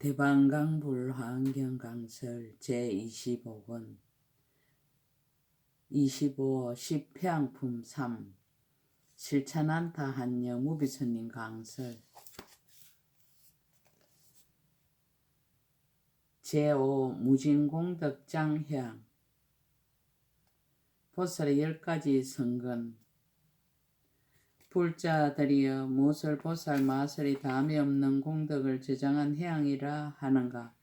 대방강불 환경강설 제25권 25 10평품 3 실천한타 한영 무비천님 강설 제5 무진공덕장향 보살의 10가지 성근 불자들이여 무엇을 보살 마설이 담이 없는 공덕을 저장한 해양이라 하는가.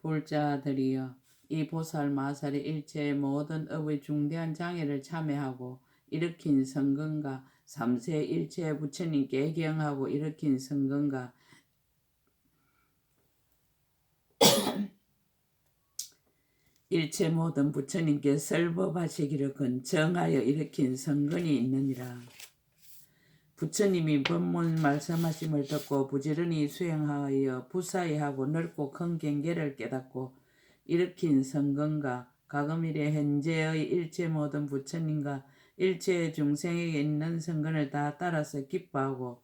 불자들이여 이 보살 마설이 일체의 모든 업의 중대한 장애를 참회하고 일으킨 성근과 삼세 일체의 부처님께 경하고 일으킨 성근과 일체 모든 부처님께 설법하시기를 근정하여 일으킨 성근이 있느니라. 부처님이 법문 말씀하심을 듣고 부지런히 수행하여 부사이하고 넓고 큰 경계를 깨닫고 일으킨 성근과 가금일의 현재의 일체 모든 부처님과 일체 중생에게 있는 성근을 다 따라서 기뻐하고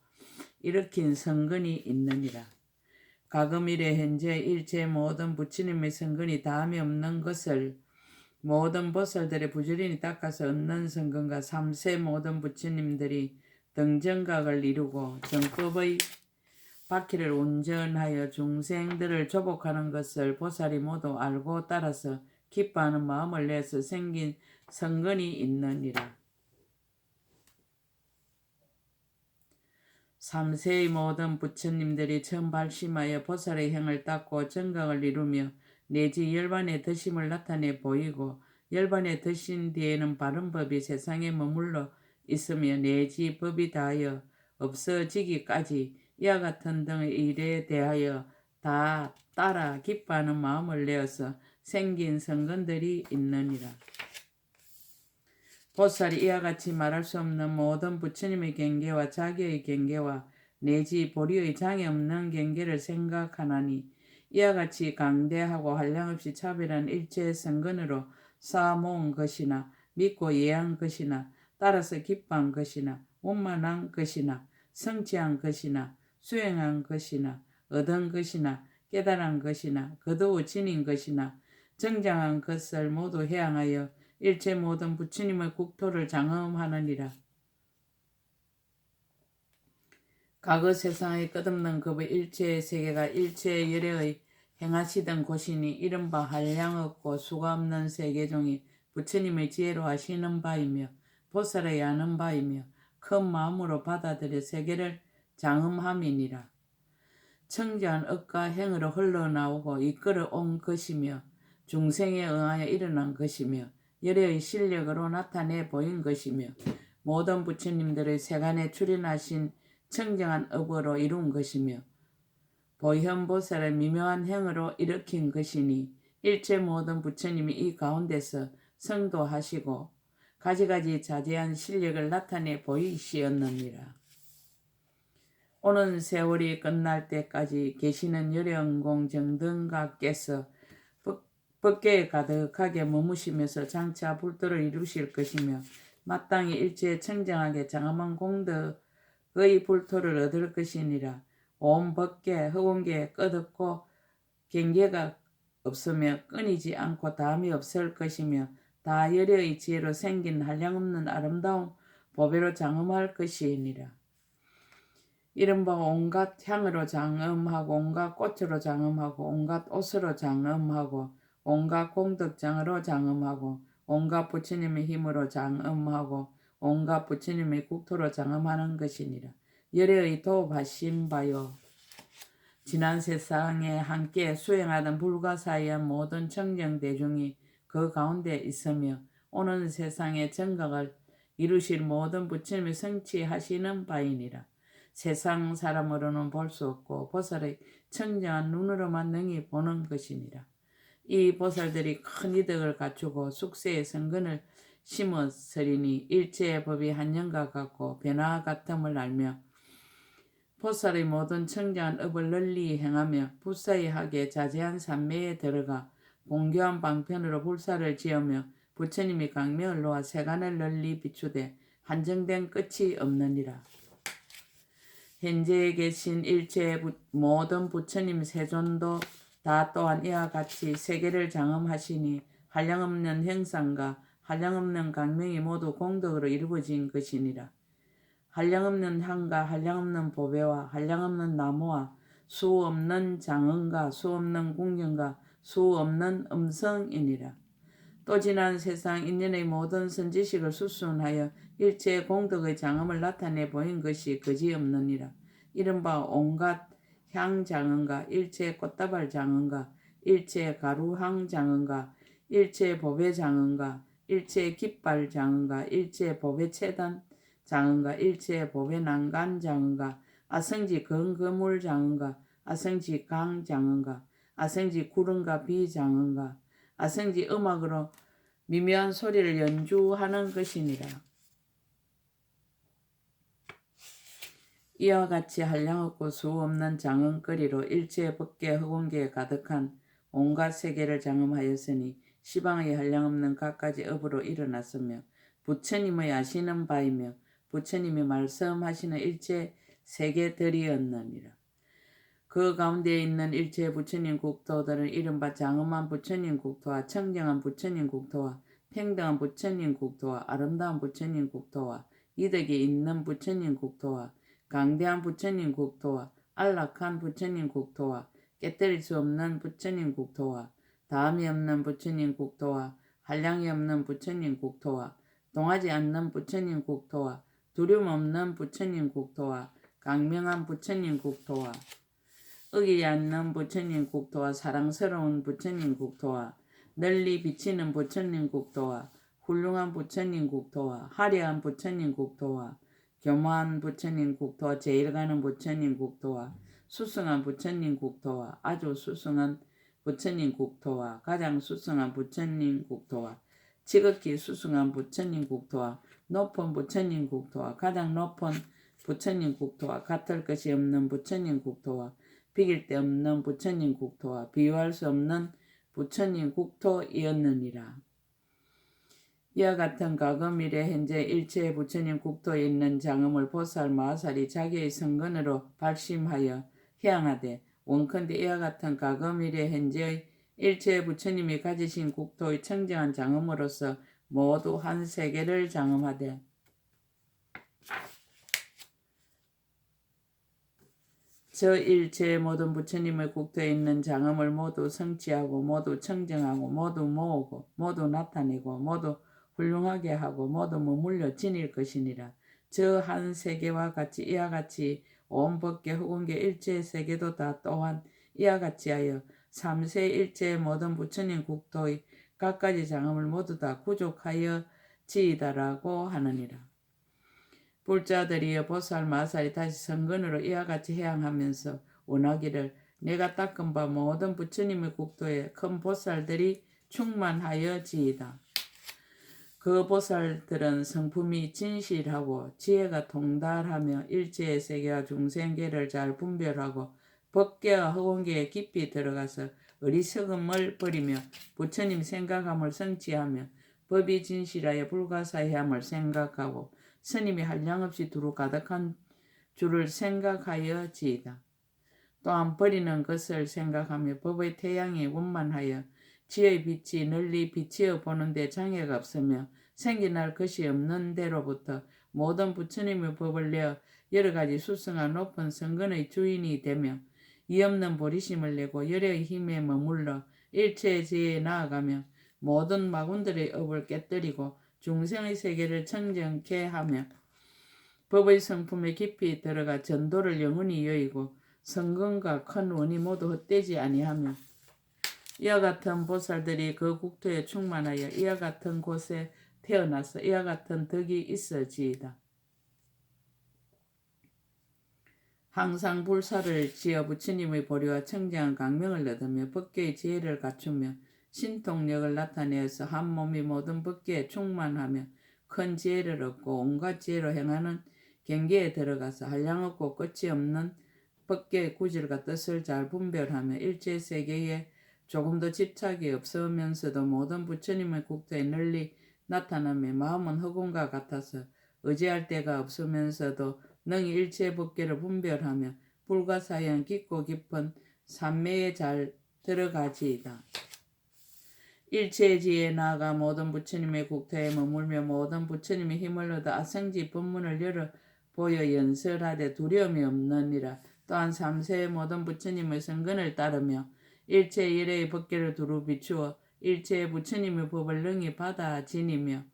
일으킨 성근이 있느니라. 가금일의 현재 일체 모든 부처님의 성근이 다음이 없는 것을 모든 보살들의 부지런히 닦아서 얻는 성근과 삼세 모든 부처님들이 등정각을 이루고 정법의 바퀴를 운전하여 중생들을 조복하는 것을 보살이 모두 알고 따라서 기뻐하는 마음을 내서 생긴 성근이 있느니라. 삼세의 모든 부처님들이 처음 발심하여 보살의 행을 닦고 정각을 이루며 내지 열반의 드심을 나타내 보이고 열반의 드신 뒤에는 바른 법이 세상에 머물러 있으며 내지 법이 다하여 없어지기까지 이와 같은 등의 일에 대하여 다 따라 기뻐하는 마음을 내어서 생긴 성근들이 있느니라. 보살이 이와 같이 말할 수 없는 모든 부처님의 경계와 자기의 경계와 내지 보리의 장애 없는 경계를 생각하나니 이와 같이 강대하고 한량없이 차별한 일체의 성근으로 쌓아모은 것이나 믿고 예한 것이나 따라서 기뻐한 것이나 원만한 것이나 성취한 것이나 수행한 것이나 얻은 것이나 깨달은 것이나 거두어 지닌 것이나 정장한 것을 모두 해양하여 일체 모든 부처님의 국토를 장엄하느니라. 과거 세상의 끝없는 급의 일체의 세계가 일체의 열애의 행하시던 곳이니 이른바 한량없고 수가 없는 세계 중에 부처님의 지혜로 하시는 바이며 보살의 아는 바이며 큰 마음으로 받아들여 세계를 장엄함이니라. 청정한 업과 행으로 흘러나오고 이끌어 온 것이며 중생에 응하여 일어난 것이며 열애의 실력으로 나타내 보인 것이며 모든 부처님들의 세간에 출현하신 청정한 업으로 이룬 것이며 보현보살의 미묘한 행으로 일으킨 것이니 일체 모든 부처님이 이 가운데서 성도하시고 가지가지 자제한 실력을 나타내 보이시었느니라. 오는 세월이 끝날 때까지 계시는 열영공 정등각께서 법계에 가득하게 머무시면서 장차 불도를 이루실 것이며 마땅히 일체에 청정하게 장엄한 공덕의 불토를 얻을 것이니라. 온 법계 허공계에 끝없고 경계가 없으며 끊이지 않고 다음이 없을 것이며 다 열애의 지혜로 생긴 한량없는 아름다운 보배로 장엄할 것이니라. 이른바 온갖 향으로 장엄하고 온갖 꽃으로 장엄하고 온갖 옷으로 장엄하고 온갖 공덕장으로 장엄하고 온갖 부처님의 힘으로 장엄하고 온갖 부처님의 국토로 장엄하는 것이니라. 열애의 도하신 바요. 지난 세상에 함께 수행하던 불가사의한 모든 청정대중이 그 가운데 있으며 오는 세상에 정각을 이루실 모든 부처님이 성취하시는 바이니라. 세상 사람으로는 볼 수 없고 보살의 청정한 눈으로만 능히 보는 것이니라. 이 보살들이 큰 이덕을 갖추고 숙세의 성근을 심었으리니 일체의 법이 한영과 같고 변화 같음을 알며 보살의 모든 청정한 업을 널리 행하며 불사의하게 자제한 산매에 들어가 공교한 방편으로 불사를 지으며 부처님이 강명을 놓아 세간을 널리 비추되 한정된 끝이 없느니라. 현재에 계신 일체 모든 부처님 세존도 다 또한 이와 같이 세계를 장엄하시니 한량없는 형상과 한량없는 강명이 모두 공덕으로 이루어진 것이니라. 한량없는 향과 한량없는 보배와 한량없는 나무와 수없는 장언과 수없는 궁경과 수없는 음성이니라. 또 지난 세상 인연의 모든 선지식을 수순하여 일체 공덕의 장엄을 나타내 보인 것이 거지없느니라. 이른바 온갖 향장언과 일체 꽃다발 장언과 일체 가루향 장언과 일체 보배 장언과 일체 깃발 장언과 일체 보배 체단 장언과 일체 보배 난간 장언과 아성지 건거물 장언과 아성지 강 장언과 아성지 구름과 비 장언과 아성지 음악으로 미묘한 소리를 연주하는 것이니라. 이와 같이 한량없고 수없는 장언거리로 일체 법계 허공계에 가득한 온갖 세계를 장엄하였으니 시방의 한량없는 갖가지 업으로 일어났으며 부처님의 아시는 바이며 부처님이 말씀하시는 일체 세계들이었느니라. 그 가운데 있는 일체 부처님 국토들은 이른바 장엄한 부처님 국토와 청정한 부처님 국토와 평등한 부처님 국토와 아름다운 부처님 국토와 이덕이 있는 부처님 국토와 강대한 부처님 국토와 안락한 부처님 국토와 깨뜨릴 수 없는 부처님 국토와 다음이 없는 부처님 국토와 한량이 없는 부처님 국토와 동하지 않는 부처님 국토와 두려움 없는 부처님 국토와 강명한 부처님 국토와 어기지 않는 부처님 국토와 사랑스러운 부처님 국토와 널리 비치는 부처님 국토와 훌륭한 부처님 국토와 화려한 부처님 국토와 교묘한 부처님 국토와 제일 가는 부처님 국토와 수승한 부처님 국토와 아주 수승한 부처님 국토와 가장 수승한 부처님 국토와 지극히 수승한 부처님 국토와 높은 부처님 국토와 가장 높은 부처님 국토와 같을 것이 없는 부처님 국토와 비길 데 없는 부처님 국토와 비유할 수 없는 부처님 국토이었느니라. 이와 같은 과거 미래 현재 일체의 부처님 국토에 있는 장엄을 보살 마하살이 자기의 성근으로 발심하여 해양하되 원컨대 이와 같은 과거 미래 현재의 일체의 부처님이 가지신 국토의 청정한 장엄으로서 모두 한 세계를 장엄하되 저 일체의 모든 부처님의 국토에 있는 장엄을 모두 성취하고 모두 청정하고 모두 모으고 모두 나타내고 모두 훌륭하게 하고 모두 머물러 지닐 것이니라. 저 한 세계와 같이 이와 같이 온 법계 허공계 일체의 세계도 다 또한 이와 같이 하여 삼세 일체의 모든 부처님 국토의 갖가지 장엄을 모두 다 구족하여 지이다라고 하느니라. 불자들이여 보살 마살이 다시 성근으로 이와 같이 해양하면서 원하기를 내가 닦은 바 모든 부처님의 국토에 큰 보살들이 충만하여지이다. 그 보살들은 성품이 진실하고 지혜가 통달하며 일체의 세계와 중생계를 잘 분별하고 법계와 허공계에 깊이 들어가서 어리석음을 버리며 부처님 생각함을 성취하며 법이 진실하여 불가사의함을 생각하고 스님이 한량없이 두루 가득한 줄을 생각하여지이다. 또한 버리는 것을 생각하며 법의 태양이 원만하여 지의 빛이 널리 비치어 보는데 장애가 없으며 생겨날 것이 없는 데로부터 모든 부처님의 법을 내어 여러 가지 수승한 높은 성근의 주인이 되며 이 없는 보리심을 내고 열의 힘에 머물러 일체의 지혜에 나아가며 모든 마군들의 업을 깨뜨리고 중생의 세계를 청정케 하며 법의 성품에 깊이 들어가 전도를 영원히 여의고 성근과 큰 원이 모두 헛되지 아니하며 이와 같은 보살들이 그 국토에 충만하여 이와 같은 곳에 태어나서 이와 같은 덕이 있어지이다. 항상 불사를 지어 부처님의 보리와 청정한 강명을 얻으며 법계의 지혜를 갖추며 신통력을 나타내어서 한 몸이 모든 법계에 충만하며 큰 지혜를 얻고 온갖 지혜로 행하는 경계에 들어가서 한량없고 끝이 없는 법계의 구질과 뜻을 잘 분별하며 일체 세계에 조금도 집착이 없으면서도 모든 부처님의 국토에 널리 나타나며 마음은 허공과 같아서 의지할 데가 없으면서도 능히 일체 법계를 분별하며 불가사의한 깊고 깊은 산매에 잘 들어가지이다. 일체지에 나아가 모든 부처님의 국토에 머물며 모든 부처님의 힘을 얻어 아성지 법문을 열어 보여 연설하되 두려움이 없느니라. 또한 삼세의 모든 부처님의 성근을 따르며 일체 일의 법계를 두루 비추어 일체의 부처님의 법을 능히 받아 지니며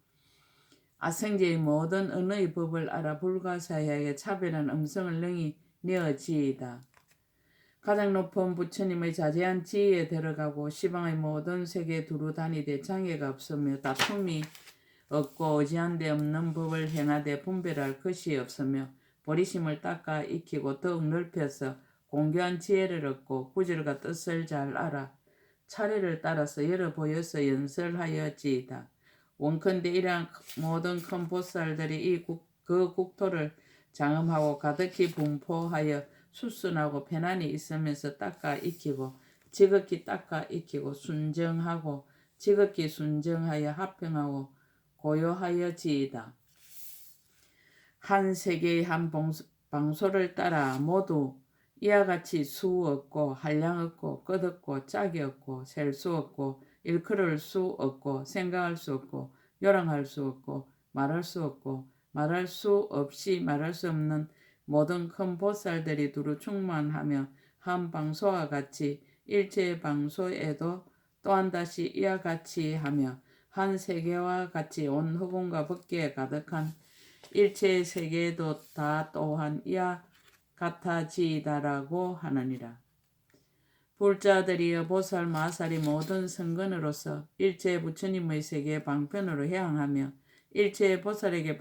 아성지의 모든 언어의 법을 알아 불가사의하게 차별한 음성을 능히 내어지이다. 가장 높은 부처님의 자제한 지혜에 들어가고 시방의 모든 세계에 두루 다니되 장애가 없으며 다툼이 없고 의지한 데 없는 법을 행하되 분별할 것이 없으며 보리심을 닦아 익히고 더욱 넓혀서 공교한 지혜를 얻고 구절과 뜻을 잘 알아 차례를 따라서 열어 보여서 연설하여지이다. 원컨대 이러한 모든 큰 보살들이 그 국토를 장엄하고 가득히 분포하여 수순하고 편안히 있으면서 닦아 익히고 지극히 닦아 익히고 순정하고 지극히 순정하여 합평하고 고요하여지이다. 한 세계의 한 방소를 따라 모두 이와 같이 수 없고 한량 없고 끝 없고 짝이 없고 셀 수 없고 일컬을 수 없고 생각할 수 없고 요랑할 수 없고 말할 수 없고 말할 수 없이 말할 수 없는 모든 큰 보살들이 두루 충만하며 한 방소와 같이 일체 방소에도 또한 다시 이와 같이 하며 한 세계와 같이 온 허공과 법계에 가득한 일체 세계에도 다 또한 이와 같아지이다라고 하느니라. 불자들이여 보살 마살이 모든 성근으로서 일체 부처님의 세계 방편으로 향하며 일체 보살에게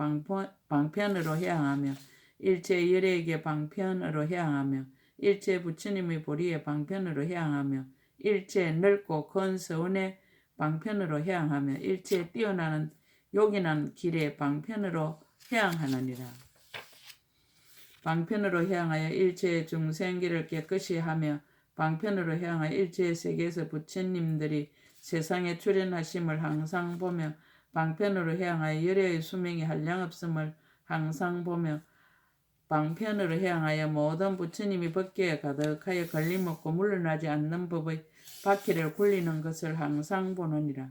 방편으로 향하며 일체 열애에게 방편으로 향하며 일체 부처님의 보리의 방편으로 향하며 일체 넓고 큰 서원의 방편으로 향하며 일체 뛰어나는 요긴한 길의 방편으로 향하느니라. 방편으로 향하여 일체의 중생기를 깨끗이 하며 방편으로 향하여 일체의 세계에서 부처님들이 세상에 출현하심을 항상 보며 방편으로 향하여 열애의 수명이 한량없음을 항상 보며 방편으로 향하여 모든 부처님이 법계에 가득하여 걸림없고 물러나지 않는 법의 바퀴를 굴리는 것을 항상 보느니라.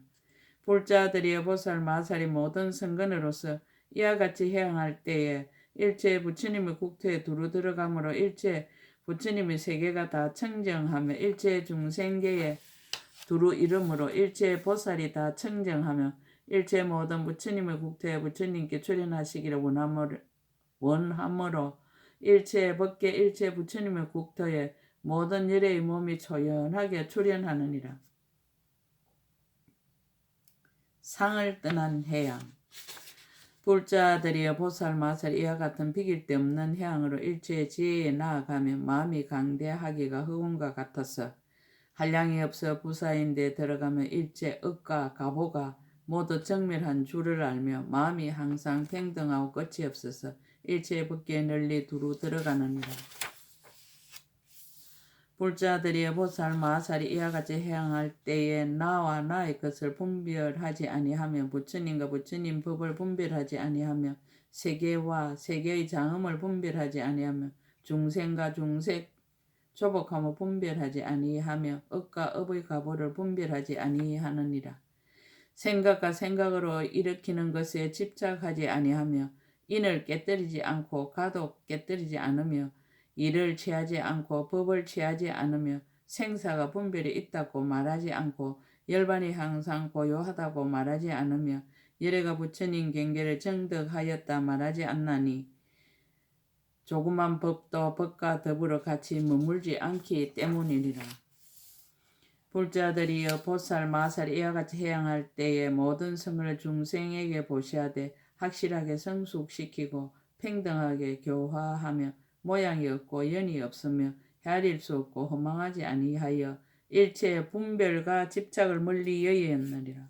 불자들이여 보살 마살이 모든 성근으로서 이와 같이 향할 때에 일체 부처님의 국토에 두루 들어가므로 일체 부처님의 세계가 다 청정하며 일체 중생계에 두루 이름으로 일체 보살이 다 청정하며 일체 모든 부처님의 국토에 부처님께 출현하시기를 원함으로 일체 법계 일체 부처님의 국토에 모든 열애의 몸이 초연하게 출현하느니라. 상을 떠난 해양. 불자들이여 보살 마살 이와 같은 비길 데 없는 해양으로 일체의 지혜에 나아가며 마음이 강대하기가 허운과 같아서 한량이 없어 부사인데 들어가며 일체 억과 가보가 모두 정멸한 줄을 알며 마음이 항상 평등하고 끝이 없어서 일체의 법계에 널리 두루 들어가느니라. 불자들이여 보살 마살이 이와 같이 해양할 때에 나와 나의 것을 분별하지 아니하며 부처님과 부처님 법을 분별하지 아니하며 세계와 세계의 장엄을 분별하지 아니하며 중생과 중색 조복함을 분별하지 아니하며 업과 업의 가보를 분별하지 아니하느니라. 생각과 생각으로 일으키는 것에 집착하지 아니하며 인을 깨뜨리지 않고 가도 깨뜨리지 않으며 일을 취하지 않고 법을 취하지 않으며 생사가 분별이 있다고 말하지 않고 열반이 항상 고요하다고 말하지 않으며 열애가 부처님 경계를 정득하였다 말하지 않나니 조그만 법도 법과 더불어 같이 머물지 않기 때문이니라. 불자들이여 보살 마살 이와 같이 해양할 때에 모든 성을 중생에게 보시하되 확실하게 성숙시키고 평등하게 교화하며 모양이 없고 연이 없으며 헤아릴 수 없고 허망하지 아니하여 일체의 분별과 집착을 멀리 여의었느니라.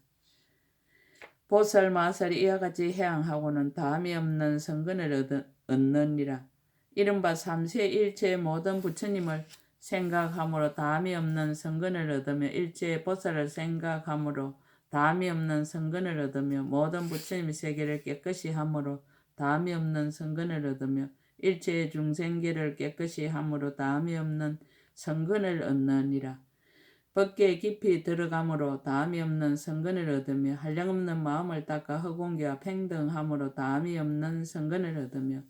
보살 마살이 이와 같이 해양하고는 다함이 없는 성근을 얻느니라. 이른바 삼세 일체의 모든 부처님을 생각함으로 다함이 없는 성근을 얻으며 일체의 보살을 생각함으로 다함이 없는 성근을 얻으며 모든 부처님의 세계를 깨끗이 함으로 다함이 없는 성근을 얻으며 일체 중생계를 깨끗이 함으로 다함이 없는 성근을 얻느니라. 법계에 깊이 들어감으로 다함이 없는 성근을 얻으며 한량없는 마음을 닦아 허공계와 평등함으로 다함이 없는 성근을 얻으며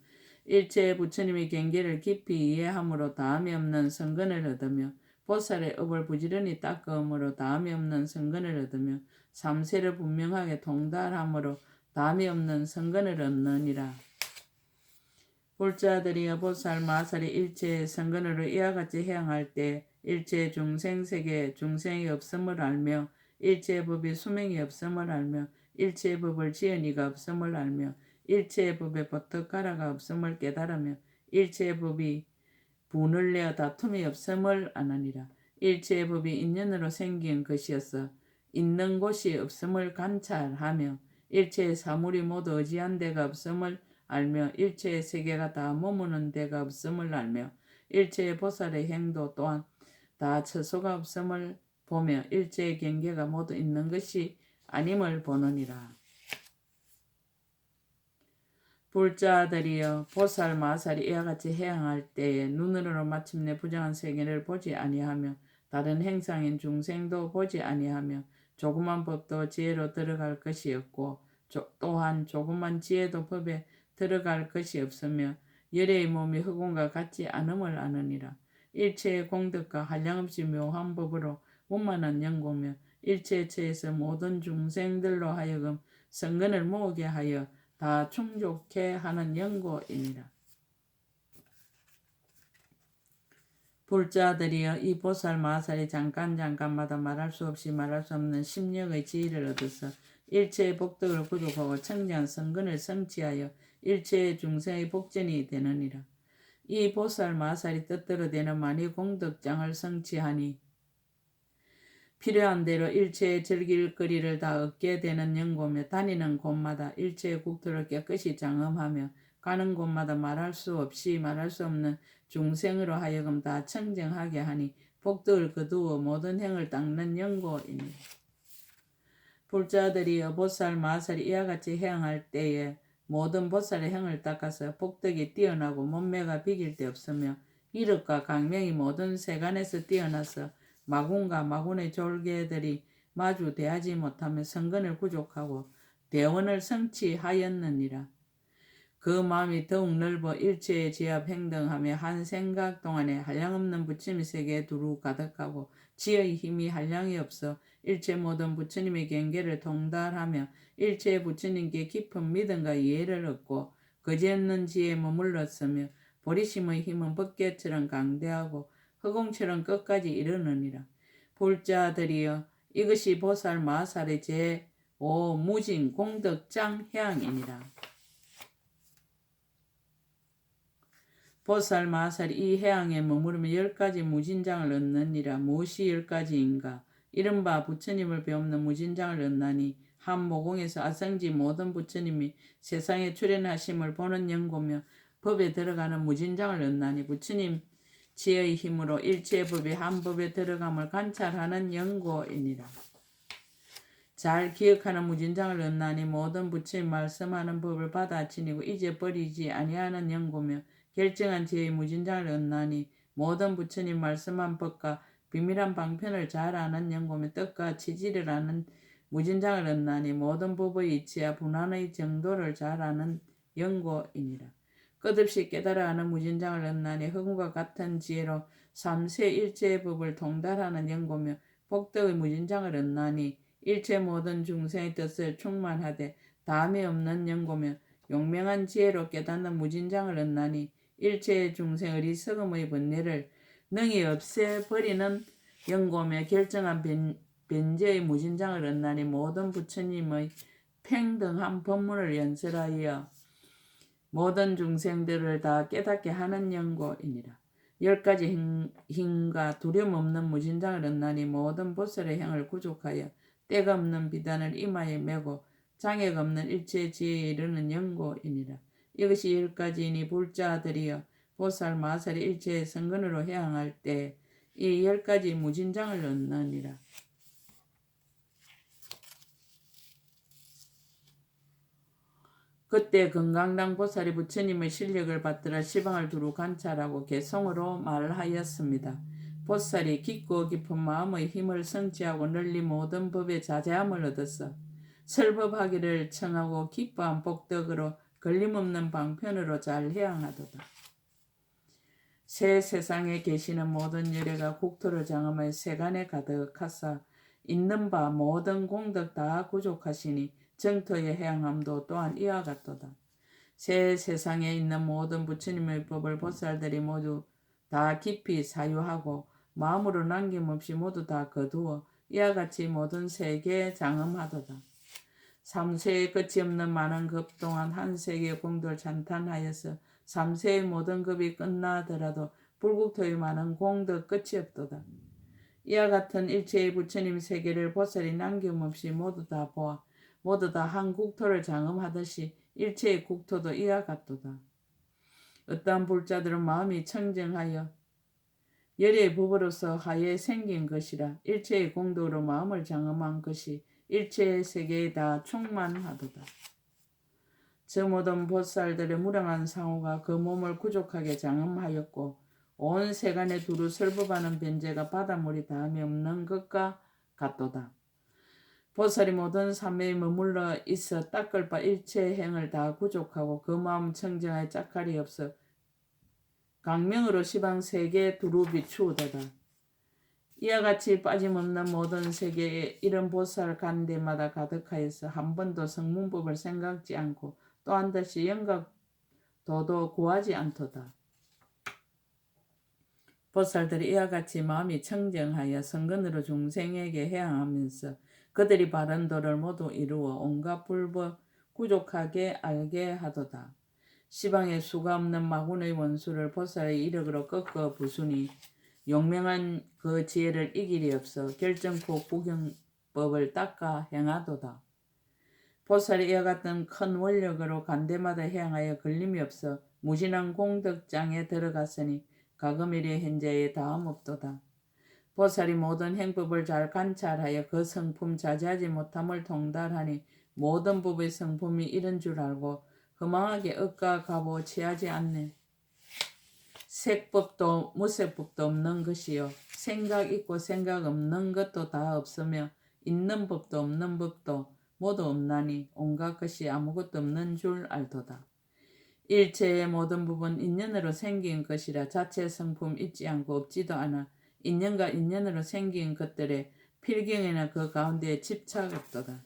일체 부처님의 경계를 깊이 이해함으로 다함이 없는 성근을 얻으며 보살의 업을 부지런히 닦음으로 다함이 없는 성근을 얻으며 삼세를 분명하게 통달함으로 다함이 없는 성근을 얻느니라. 불자들이여 보살 마살이 일체 성근으로 이와 같이 해양할 때 일체 중생세계 중생이 없음을 알며 일체 법이 수명이 없음을 알며 일체 법을 지은 이가 없음을 알며 일체 법에 버터가라가 없음을 깨달으며 일체 법이 분을 내어 다툼이 없음을 아느니라. 일체 법이 인연으로 생긴 것이어서 있는 곳이 없음을 관찰하며 일체의 사물이 모두 의지한 데가 없음을 알며 일체의 세계가 다 머무는 데가 없음을 알며 일체의 보살의 행도 또한 다 처소가 없음을 보며 일체의 경계가 모두 있는 것이 아님을 보느니라. 불자들이여 보살 마살이 이와 같이 해양할 때에 눈으로 마침내 부정한 세계를 보지 아니하며 다른 행상인 중생도 보지 아니하며 조그만 법도 지혜로 들어갈 것이 없고 또한 조그만 지혜도 법에 들어갈 것이 없으며 열애의 몸이 흑운과 같지 않음을 아느니라. 일체의 공덕과 한량없이 묘한 법으로 원만한 연고며 일체처에서 모든 중생들로 하여금 성근을 모으게 하여 다 충족해 하는 연고이니라. 불자들이여 이 보살 마살이 잠깐마다 말할 수 없이 말할 수 없는 심령의 지혜를 얻어서 일체의 복덕을 구족하고 청량 성근을 성취하여 일체의 중생의 복전이 되느니라. 이 보살 마살이 뜻대로 되는 만이 공덕장을 성취하니 필요한 대로 일체의 즐길 거리를 다 얻게 되는 연고며 다니는 곳마다 일체의 국토를 깨끗이 장엄하며 가는 곳마다 말할 수 없이 말할 수 없는 중생으로 하여금 다 청정하게 하니 복덕을 거두어 모든 행을 닦는 연고이니 불자들이여 보살 마살이 이와 같이 해양할 때에 모든 보살의 행을 닦아서 복덕이 뛰어나고 몸매가 비길 데 없으며 이력과 강명이 모든 세간에서 뛰어나서 마군과 마군의 졸개들이 마주 대하지 못하며 성근을 구족하고 대원을 성취하였느니라. 그 마음이 더욱 넓어 일체의 지하 평등하며 한 생각 동안에 한량없는 부처님의 세계에 두루 가득하고 지의 힘이 한량이 없어 일체 모든 부처님의 경계를 통달하며 일체의 부처님께 깊은 믿음과 이해를 얻고 거지없는 지혜에 머물렀으며 보리심의 힘은 법계처럼 강대하고 허공처럼 끝까지 이르느니라. 불자들이여 이것이 보살 마살의 제5 무진 공덕장 해양이니라. 보살 마살이 이 해양에 머무르며 10가지 무진장을 얻느니라. 무엇이 10가지인가? 이른바 부처님을 배우는 무진장을 얻나니 한 모공에서 아성지 모든 부처님이 세상에 출현하심을 보는 연고며 법에 들어가는 무진장을 얻나니 부처님 지혜의 힘으로 일체의 법이 한 법에 들어감을 관찰하는 연고이니라. 잘 기억하는 무진장을 얻나니 모든 부처님 말씀하는 법을 받아치니고 잊어버리지 아니하는 연고며 결정한 지혜의 무진장을 얻나니 모든 부처님 말씀한 법과 비밀한 방편을 잘 아는 연고며 뜻과 취지를 아는 무진장을 얻나니 모든 법의 이치와 분한의 정도를 잘 아는 연고이니라. 끝없이 깨달아 아는 무진장을 얻나니 흑운과 같은 지혜로 삼세 일체의 법을 통달하는 연고며 복덕의 무진장을 얻나니 일체 모든 중생의 뜻을 충만하되 다함이 없는 연고며 용맹한 지혜로 깨닫는 무진장을 얻나니 일체의 중생 어리석음의 번뇌를 능히 없애버리는 연고며 결정한 변제의 무진장을 얻나니 모든 부처님의 평등한 법문을 연설하여 모든 중생들을 다 깨닫게 하는 연고이니라. 10가지 힘과 두려움 없는 무진장을 얻나니 모든 보살의 행을 구족하여 때가 없는 비단을 이마에 메고 장애가 없는 일체 지혜에 이르는 연고이니라. 이것이 10가지이니 불자들이여 보살 마살이 일체의 성근으로 해양할 때 이 10가지 무진장을 얻느니라. 그때 금강당 보살이 부처님의 실력을 받들어 시방을 두루 관찰하고 개성으로 말하였습니다. 보살이 깊고 깊은 마음의 힘을 성취하고 널리 모든 법에 자제함을 얻어서 설법하기를 청하고 기뻐한 복덕으로 걸림없는 방편으로 잘 해양하도다. 새 세상에 계시는 모든 열애가 국토를 장엄하여 세간에 가득하사 있는 바 모든 공덕 다 구족하시니 정토의 해양함도 또한 이와 같도다. 새 세상에 있는 모든 부처님의 법을 보살들이 모두 다 깊이 사유하고 마음으로 남김없이 모두 다 거두어 이와 같이 모든 세계에 장엄하도다. 3세의 끝이 없는 많은 급 동안 한 세계의 공덕을 찬탄하여서 3세의 모든 급이 끝나더라도 불국토의 많은 공덕 끝이 없도다. 이와 같은 일체의 부처님 세계를 보살이 남김없이 모두 다 보아 모두 다 한 국토를 장엄하듯이 일체의 국토도 이와 같도다. 어떠한 불자들은 마음이 청정하여 열의 법으로서 하에 생긴 것이라 일체의 공덕으로 마음을 장엄한 것이 일체의 세계에 다 충만하도다. 저 모든 보살들의 무량한 상호가 그 몸을 구족하게 장엄하였고 온 세간에 두루 설법하는 변제가 바닷물이 다음이 없는 것과 같도다. 보살이 모든 삶에 머물러 있어 닦을 바 일체 행을 다 구족하고 그 마음 청정하여 짝갈이 없어 강명으로 시방 세계에 두루 비추우도다. 이와 같이 빠짐없는 모든 세계에 이런 보살 간데마다 가득하여서 한 번도 성문법을 생각지 않고 또한 다시 영각도도 구하지 않도다. 보살들이 이와 같이 마음이 청정하여 성근으로 중생에게 해양하면서 그들이 바른 도를 모두 이루어 온갖 불법 구족하게 알게 하도다. 시방에 수가 없는 마군의 원수를 보살의 이력으로 꺾어 부수니 용맹한 그 지혜를 이길이 없어 결정코 구경법을 닦아 행하도다. 보살이 이와 같은 큰 원력으로 간데마다 해양하여 걸림이 없어 무진한 공덕장에 들어갔으니 가금일의 현재에 다함없도다. 보살이 모든 행법을 잘 관찰하여 그 성품 자제하지 못함을 통달하니 모든 법의 성품이 이런 줄 알고 허망하게 억과 갑오 취하지 않네. 색법도 무색법도 없는 것이요 생각 있고 생각 없는 것도 다 없으며 있는 법도 없는 법도 모두 없나니 온갖 것이 아무것도 없는 줄 알도다. 일체의 모든 부분 인연으로 생긴 것이라 자체 성품 있지 않고 없지도 않아 인연과 인연으로 생긴 것들의 필경에는 그 가운데에 집착 없도다.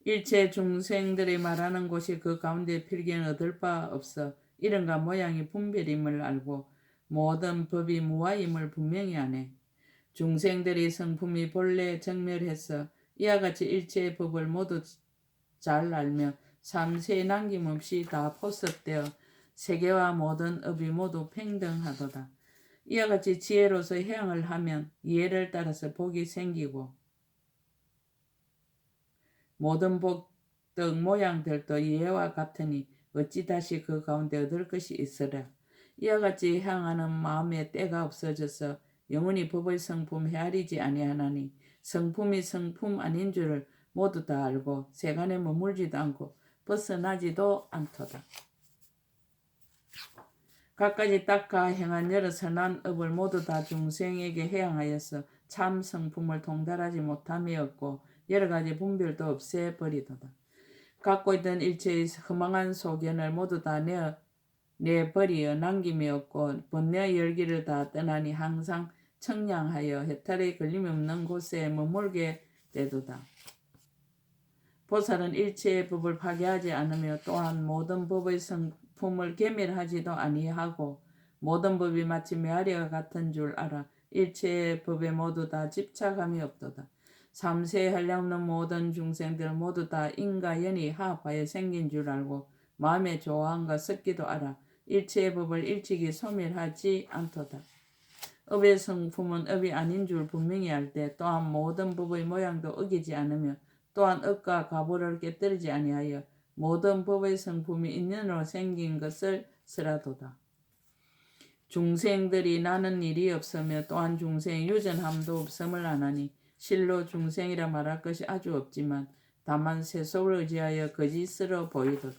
일체 중생들이 말하는 곳이 그 가운데 필경을 얻을 바 없어 이름과 모양이 분별임을 알고 모든 법이 무아임을 분명히 아네. 중생들이 성품이 본래 정멸해서 이와 같이 일체의 법을 모두 잘 알며 삼세에 남김없이 다 포섭되어 세계와 모든 업이 모두 평등하도다. 이와 같이 지혜로서 해양을 하면 이해를 따라서 복이 생기고 모든 복덕 모양들도 이해와 같으니 어찌 다시 그 가운데 얻을 것이 있으랴. 이와 같이 향하는 마음에 때가 없어져서 영원히 법의 성품 헤아리지 아니하나니 성품이 성품 아닌 줄을 모두 다 알고 세간에 머물지도 않고 벗어나지도 않도다. 갖가지 닦아 행한 여러 선한 업을 모두 다 중생에게 해양하여서 참 성품을 통달하지 못함이었고 여러 가지 분별도 없애버리도다. 갖고 있던 일체의 허망한 소견을 모두 다 내버리어 남김이 없고 번뇌 열기를 다 떠나니 항상 청량하여 해탈에 걸림이 없는 곳에 머물게 되도다. 보살은 일체의 법을 파괴하지 않으며 또한 모든 법의 성품을 계멸하지도 아니하고 모든 법이 마치 메아리와 같은 줄 알아 일체의 법에 모두 다 집착함이 없도다. 삼세에 한량없는 모든 중생들 모두 다 인과 연이 합하여 생긴 줄 알고 마음의 좋아함과 섞기도 알아 일체의 법을 일찍이 소멸하지 않도다. 업의 성품은 업이 아닌 줄 분명히 알 때 또한 모든 법의 모양도 어기지 않으며 또한 업과 가보를 깨뜨리지 아니하여 모든 법의 성품이 인연으로 생긴 것을 쓰라도다. 중생들이 나는 일이 없으며 또한 중생의 유전함도 없음을 아나니 실로 중생이라 말할 것이 아주 없지만 다만 세속을 의지하여 거짓으로 보이도다.